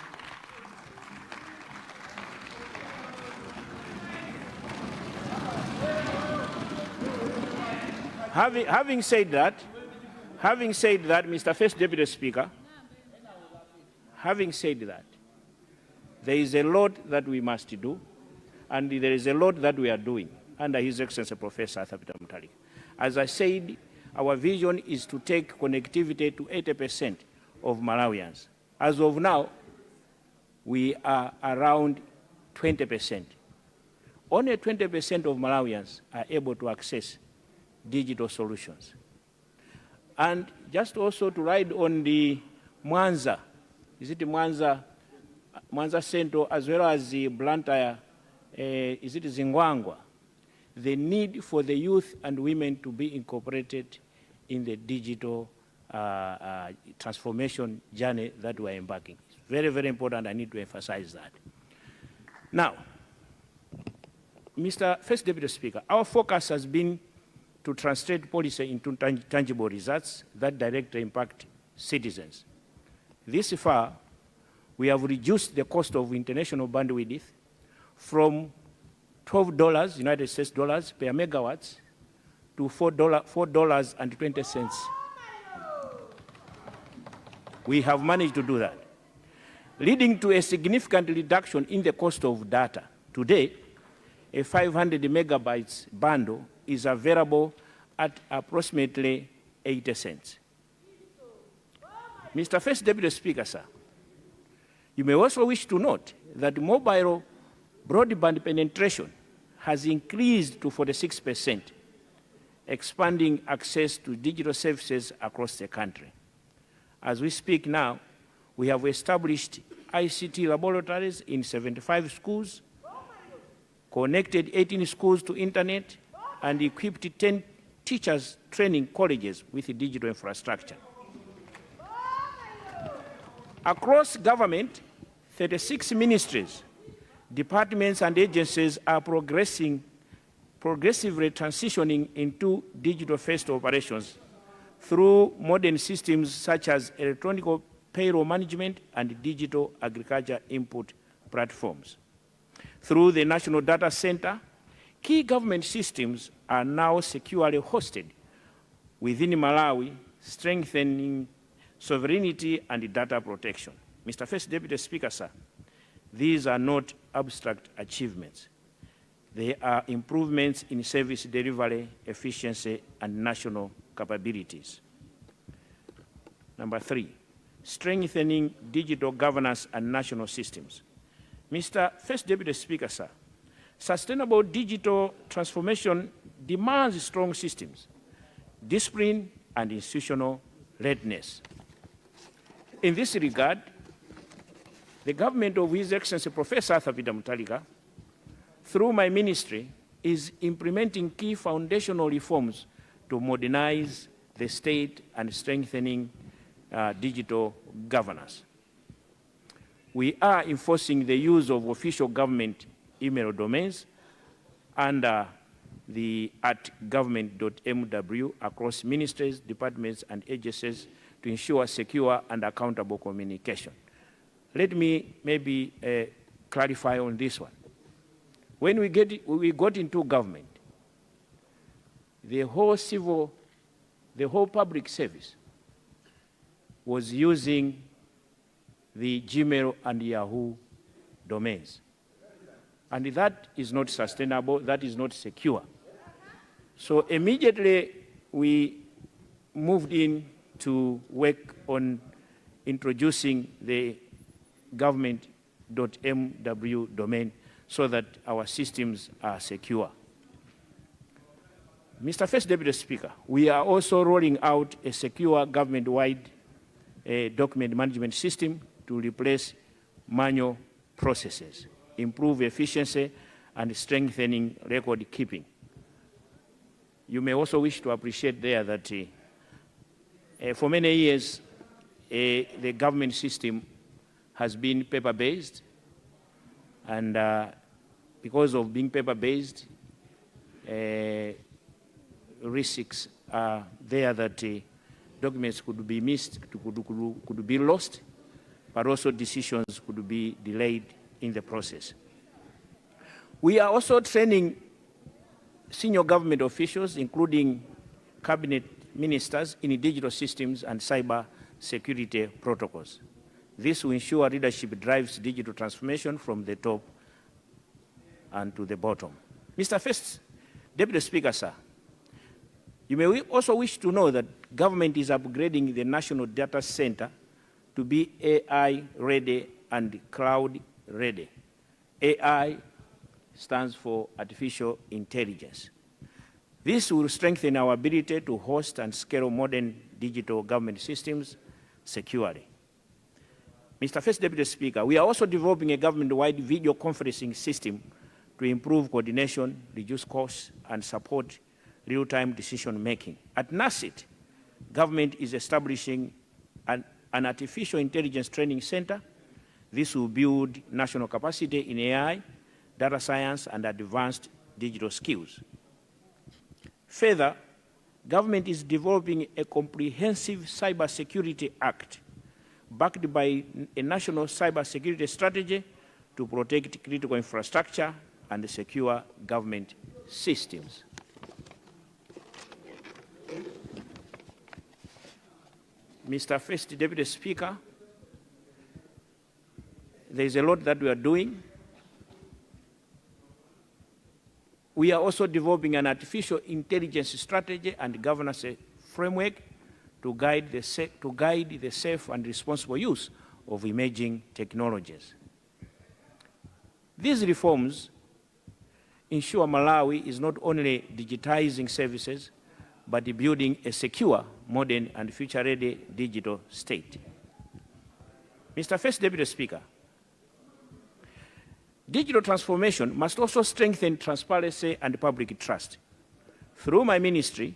Having said that, Mr. First Deputy Speaker, having said that, there is a lot that we must do, and there is a lot that we are doing under His Excellency Professor Arthur Peter Mutharika. As I said, our vision is to take connectivity to 80% of Malawians. As of now, we are around 20%. Only 20% of Malawians are able to access digital solutions. And just also to ride on the Mwanza, is it Mwanza Central, as well as the Blantyre, is it Zingwangwa, the need for the youth and women to be incorporated in the digital transformation journey that we are embarking. It's very, very important. I need to emphasize that. Now, Mr. First Deputy Speaker, our focus has been to translate policy into tangible results that directly impact citizens. This far, we have reduced the cost of international bandwidth from $12 United States dollars per megawatt to $4.20. We have managed to do that, leading to a significant reduction in the cost of data. Today, a 500 megabytes bundle is available at approximately 80 cents. Mr. First Deputy Speaker, sir, you may also wish to note that mobile broadband penetration has increased to 46%, expanding access to digital services across the country. As we speak now, we have established ICT laboratories in 75 schools, connected 18 schools to internet, and equipped 10 teachers training colleges with digital infrastructure. Across government, 36 ministries, departments, and agencies are progressively transitioning into digital-first operations through modern systems such as electronic payroll management and digital agriculture input platforms. Through the National Data Center, key government systems are now securely hosted within Malawi, strengthening sovereignty and data protection. Mr. First Deputy Speaker, sir, these are not abstract achievements. They are improvements in service delivery, efficiency, and national capabilities. Number 3, strengthening digital governance and national systems. Mr. First Deputy Speaker, sir, sustainable digital transformation demands strong systems, discipline, and institutional readiness. In this regard, the government of His Excellency Professor Arthur Peter Mutharika, through my ministry, is implementing key foundational reforms to modernize the state and strengthening digital governance. We are enforcing the use of official government email domains under the @government.mw across ministries, departments, and agencies to ensure secure and accountable communication. Let me maybe clarify on this one. When we got into government, the whole public service was using the Gmail and Yahoo domains. And that is not sustainable, that is not secure. So immediately we moved in to work on introducing the government.mw domain so that our systems are secure. Mr. First Deputy Speaker, we are also rolling out a secure government-wide document management system to replace manual processes, improve efficiency, and strengthening record keeping. You may also wish to appreciate there that for many years, the government system has been paper-based, and because of being paper-based, risks are there that documents could be missed, could be lost, but also decisions could be delayed in the process. We are also training senior government officials, including cabinet ministers in digital systems and cyber security protocols. This will ensure leadership drives digital transformation from the top and to the bottom. Mr. First Deputy Speaker, sir, you may also wish to know that government is upgrading the National Data Center to be AI-ready and cloud-ready. AI stands for artificial intelligence. This will strengthen our ability to host and scale modern digital government systems securely. Mr. First Deputy Speaker, we are also developing a government-wide video conferencing system to improve coordination, reduce costs, and support real-time decision-making. At NACIT, government is establishing an artificial intelligence training center. This will build national capacity in AI, data science, and advanced digital skills. Further, government is developing a comprehensive cybersecurity act backed by a national cybersecurity strategy to protect critical infrastructure and secure government systems. Mr. First Deputy Speaker, there is a lot that we are doing. We are also developing an artificial intelligence strategy and governance framework to guide the safe and responsible use of emerging technologies. These reforms ensure Malawi is not only digitizing services, but building a secure, modern, and future-ready digital state. Mr. First Deputy Speaker, digital transformation must also strengthen transparency and public trust. Through my ministry,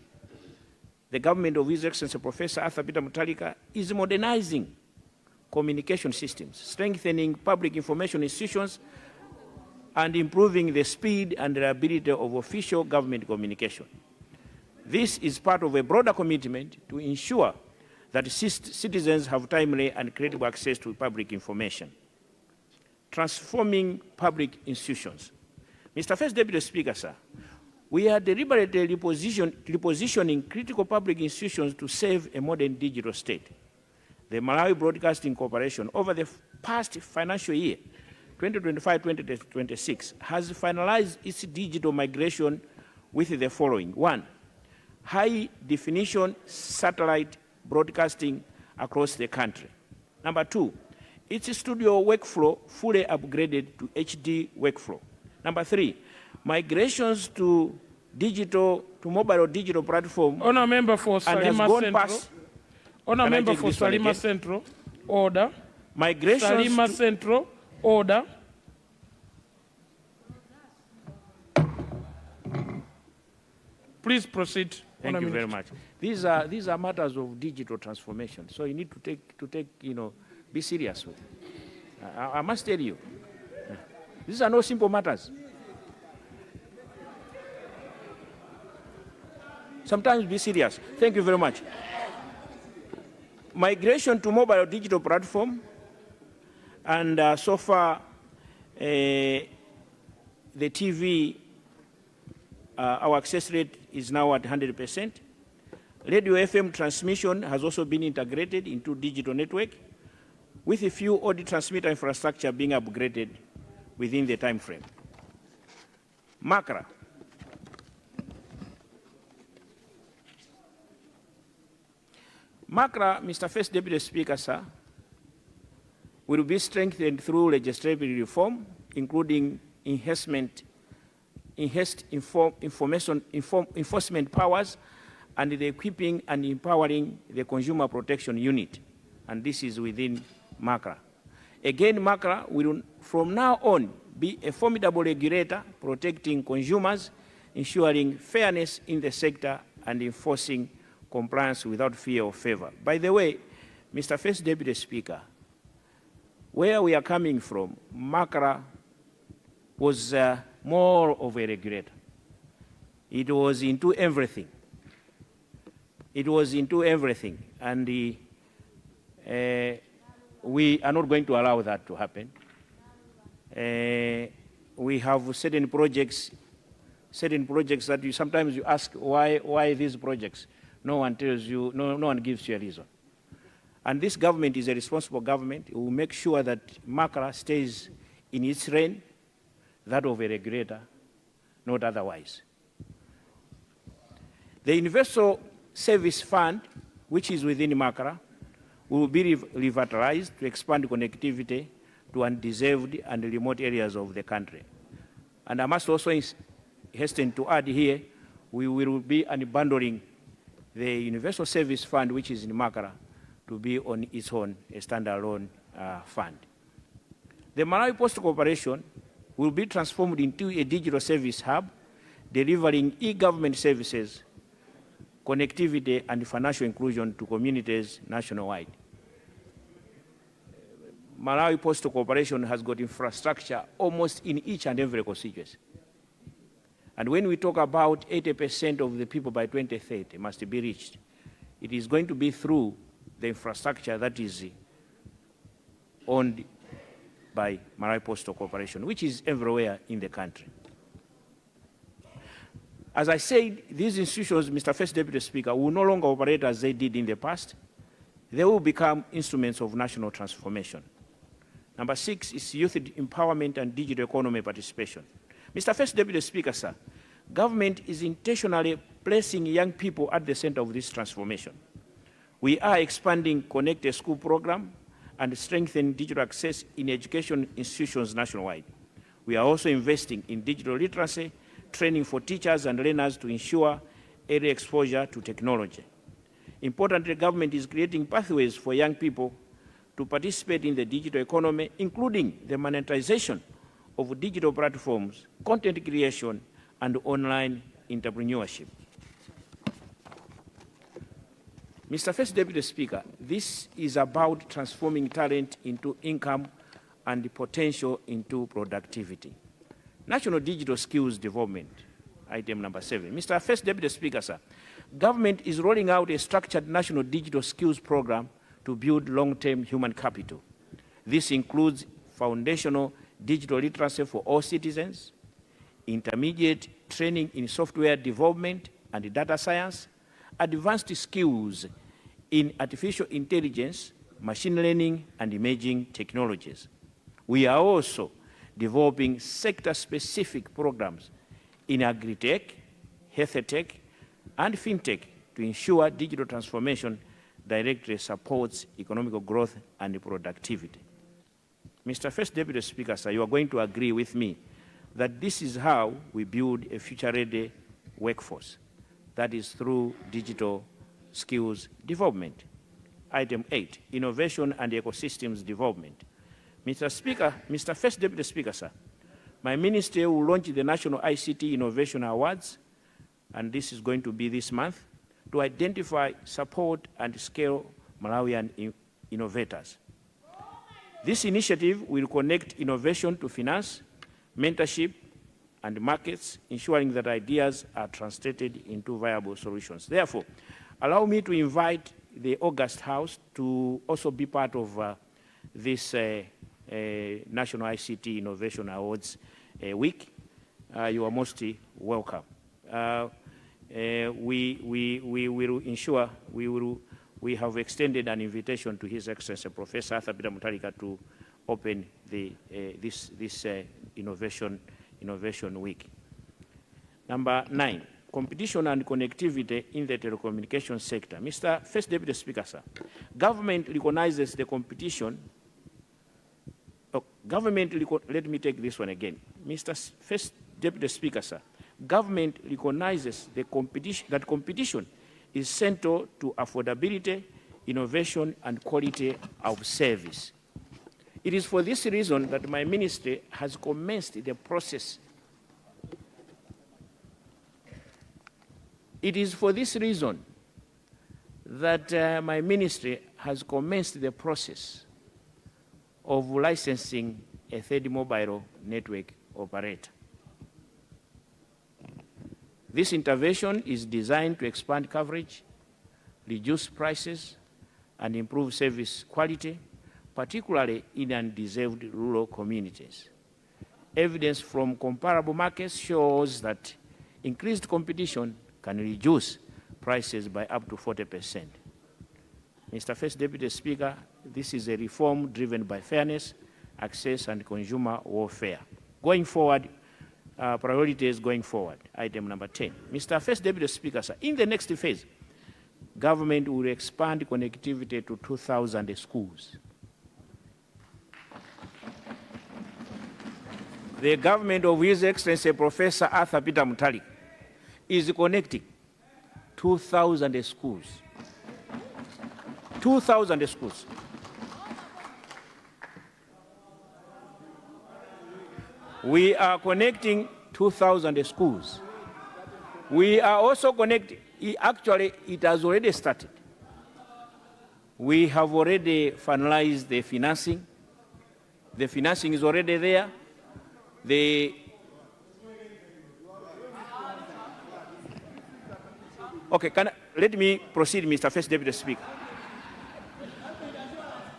the government of His Excellency Professor Arthur Peter Mutharika is modernizing communication systems, strengthening public information institutions, and improving the speed and reliability of official government communication. This is part of a broader commitment to ensure that citizens have timely and credible access to public information. Transforming public institutions. Mr. First Deputy Speaker, sir, we are deliberately repositioning critical public institutions to serve a modern digital state. The Malawi Broadcasting Corporation, over the past financial year, 2025-2026, has finalized its digital migration with the following. 1, high-definition satellite broadcasting across the country. Number 2, its studio workflow fully upgraded to HD workflow. Number 3, migrations to mobile or digital platform. Honour Member for Salima Central. Honour Member for Salima Central. Order. Migrations Salima Central. Order. Please proceed. Thank you very much. These are matters of digital transformation, so you need to take be serious with it. I must tell you, these are no simple matters. Sometimes be serious. Thank you very much. Migration to mobile or digital platform, and so far, the TV, our access rate is now at 100%. Radio FM transmission has also been integrated into digital network, with a few audio transmitter infrastructure being upgraded within the time frame. MACRA. MACRA, Mr. First Deputy Speaker, sir, will be strengthened through legislative reform, including enhanced enforcement powers and the equipping and empowering the Consumer Protection Unit. And this is within MACRA. Again, MACRA will from now on be a formidable regulator protecting consumers, ensuring fairness in the sector and enforcing compliance without fear or favor. By the way, Mr. First Deputy Speaker, where we are coming from, MACRA was more of a regulator. It was into everything. It was into everything, and we are not going to allow that to happen. We have certain projects that sometimes you ask why these projects. No one tells you, no one gives you a reason. And this government is a responsible government. It will make sure that Makara stays in its reign, that of a regulator, not otherwise. The Universal Service Fund, which is within Makara, will be revitalized to expand connectivity to undeserved and remote areas of the country. And I must also hasten to add here, we will be unbundling the Universal Service Fund, which is in Makara, to be on its own, a standalone fund. The Malawi Post Corporation will be transformed into a digital service hub, delivering e-government services, connectivity, and financial inclusion to communities nationwide. Malawi Postal Corporation has got infrastructure almost in each and every constituency. And when we talk about 80% of the people by 2030 must be reached, it is going to be through the infrastructure that is owned by Malawi Postal Corporation, which is everywhere in the country. As I said, these institutions, Mr. First Deputy Speaker, will no longer operate as they did in the past. They will become instruments of national transformation. Number 6 is youth empowerment and digital economy participation. Mr. First Deputy Speaker, sir, government is intentionally placing young people at the center of this transformation. We are expanding Connect a School program and strengthening digital access in education institutions nationwide. We are also investing in digital literacy, training for teachers and learners to ensure early exposure to technology. Importantly, the government is creating pathways for young people to participate in the digital economy, including the monetization of digital platforms, content creation, and online entrepreneurship. Mr. First Deputy Speaker, this is about transforming talent into income and potential into productivity. National digital skills development, item number 7. Mr. First Deputy Speaker, sir, government is rolling out a structured national digital skills program to build long-term human capital. This includes foundational digital literacy for all citizens, intermediate training in software development and data science, advanced skills in artificial intelligence, machine learning, and emerging technologies. We are also developing sector-specific programs in agri-tech, health tech, and fintech to ensure digital transformation directly supports economic growth and productivity. Mr. First Deputy Speaker, sir, you are going to agree with me that this is how we build a future-ready workforce. That is through digital skills development. Item 8, innovation and ecosystems development. Mr. First Deputy Speaker, sir, my ministry will launch the National ICT Innovation Awards, and this is going to be this month, to identify, support, and scale Malawian innovators. This initiative will connect innovation to finance, mentorship, and markets, ensuring that ideas are translated into viable solutions. Therefore, allow me to invite the August House to also be part of this National ICT Innovation Awards week. You are most welcome. We will ensure we have extended an invitation to His Excellency Professor Arthur Peter Mutharika to open this Innovation Week. Number 9, competition and connectivity in the telecommunications sector. Mr. First Deputy Speaker, sir, government recognizes the competition. Let me take this one again. Mr. First Deputy Speaker, sir, government recognizes that competition is central to affordability, innovation, and quality of service. It is for this reason that my ministry has commenced the process. It is for this reason that my ministry has commenced the process of licensing a third mobile network operator. This intervention is designed to expand coverage, reduce prices, and improve service quality, particularly in undeserved rural communities. Evidence from comparable markets shows that increased competition can reduce prices by up to 40%. Mr. First Deputy Speaker, this is a reform driven by fairness, access, and consumer welfare. Going forward, priorities going forward, item number 10. Mr. First Deputy Speaker, sir, in the next phase, government will expand connectivity to 2,000 schools. The government of His Excellency Professor Arthur Peter Mutharika is connecting 2,000 schools. 2,000 schools. We are connecting 2,000 schools. We are also connecting, actually, it has already started. We have already finalized the financing. The financing is already there. Okay, let me proceed, Mr. First Deputy Speaker.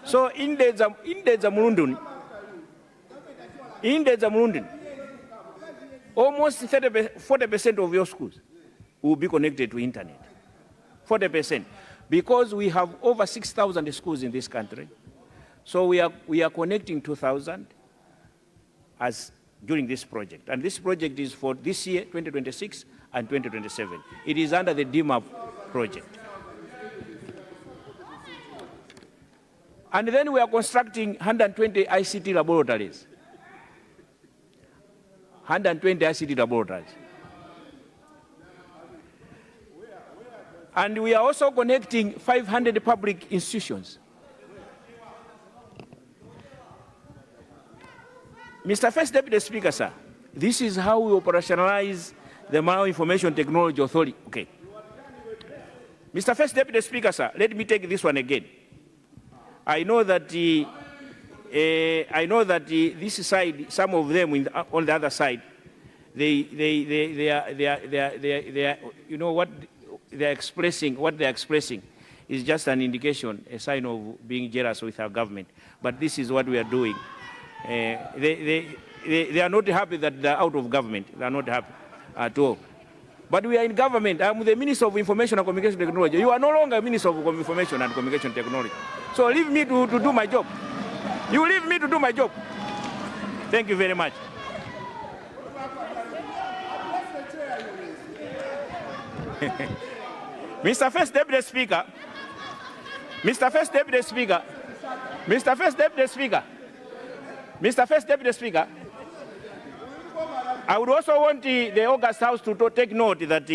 So in the Zamurundun, almost 40% of your schools will be connected to internet. 40%. Because we have over 6,000 schools in this country. So we are connecting 2,000 during this project. And this project is for this year, 2026 and 2027. It is under the DMAP project. And then we are constructing 120 ICT laboratories. 120 ICT laboratories. And we are also connecting 500 public institutions. Mr. First Deputy Speaker, sir, this is how we operationalize the Malawi Information Technology Authority. Okay. Mr. First Deputy Speaker, sir, let me take this one again. I know that this side, some of them on the other side, they are, you know, what they're expressing is just an indication, a sign of being jealous with our government. But this is what we are doing. They are not happy that they're out of government. They are not happy at all. But we are in government. I'm the Minister of Information and Communication Technology. You are no longer Minister of Information and Communication Technology. So leave me to do my job. You leave me to do my job. Thank you very much. Mr. First Deputy Speaker, Mr. First Deputy Speaker, Mr. First Deputy Speaker, Mr. First Deputy Speaker, I would also want the August House to take note that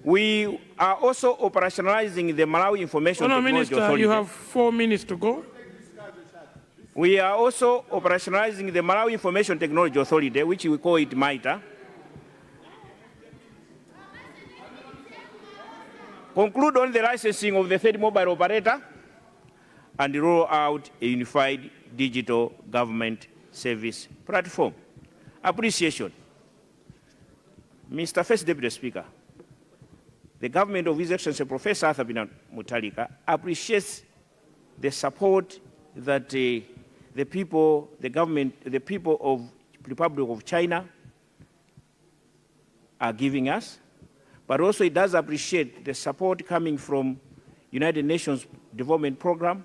we are also operationalizing the Malawi Information Technology Minister, Authority. you have 4 minutes to go. We are also operationalizing the Malawi Information Technology Authority, which we call it MITA. Conclude on the licensing of the third mobile operator and roll out a unified digital government service platform. Appreciation. Mr. First Deputy Speaker, the government of His Excellency Professor Arthur Peter Mutharika appreciates the support that the people of the Republic of China are giving us, but also it does appreciate the support coming from United Nations Development Program,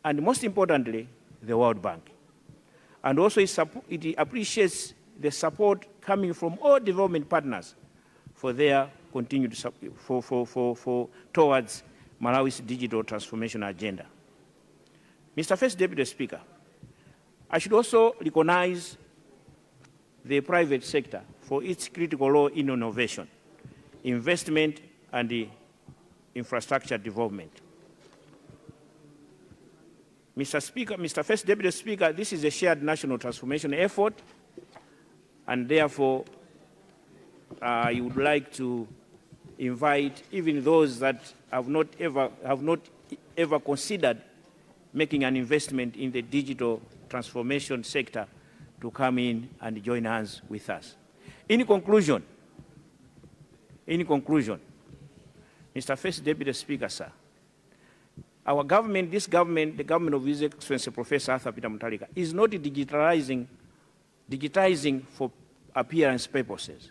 and most importantly, the World Bank. And also it appreciates the support coming from all development partners for their continued support towards Malawi's digital transformation agenda. Mr. First Deputy Speaker, I should also recognize the private sector for its critical role in innovation, investment, and the infrastructure development. Mr. First Deputy Speaker, this is a shared national transformation effort, and therefore I would like to invite even those that have not ever considered making an investment in the digital transformation sector to come in and join hands with us. In conclusion, Mr. First Deputy Speaker, sir, our government, the government of His Excellency Professor Arthur Peter Mutharika, is not digitizing for appearance purposes.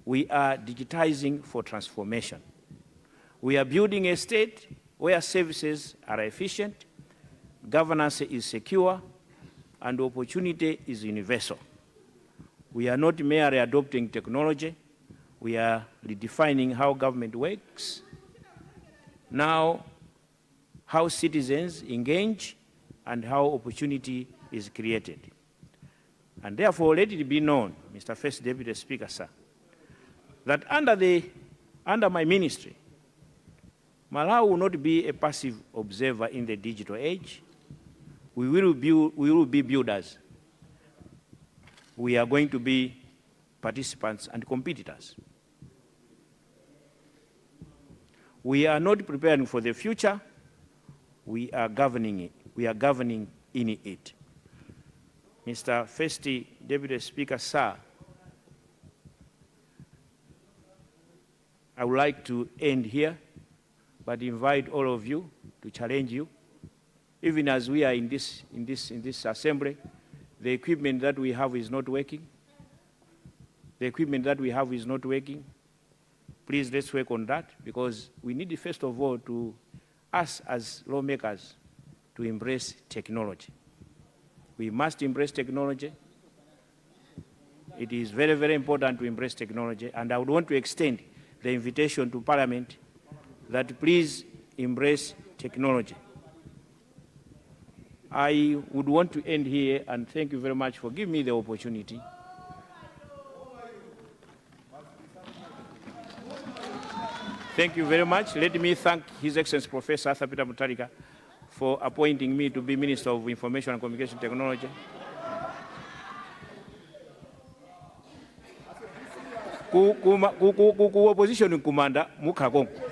We are digitizing for transformation. We are building a state where services are efficient, governance is secure, and opportunity is universal. We are not merely adopting technology, we are redefining how government works, now how citizens engage, and how opportunity is created. And therefore, let it be known, Mr. First Deputy Speaker, sir, that under my ministry, Malawi will not be a passive observer in the digital age. We will be builders. We are going to be participants and competitors. We are not preparing for the future. We are governing it. We are governing in it. Mr. First Deputy Speaker, sir, I would like to end here, but invite all of you to challenge you. Even as we are in this assembly, the equipment that we have is not working. The equipment that we have is not working. Please, let's work on that, because we need, first of all, to us as lawmakers to embrace technology. We must embrace technology. It is very, very important to embrace technology, and I would want to extend the invitation to Parliament that please embrace technology. I would want to end here, and thank you very much for giving me the opportunity. Thank you very much. Let me thank His Excellency Professor Arthur Peter Mutharika for appointing me to be Minister of Information and Communication Technology. Ku opposition kumanda mukhakongo.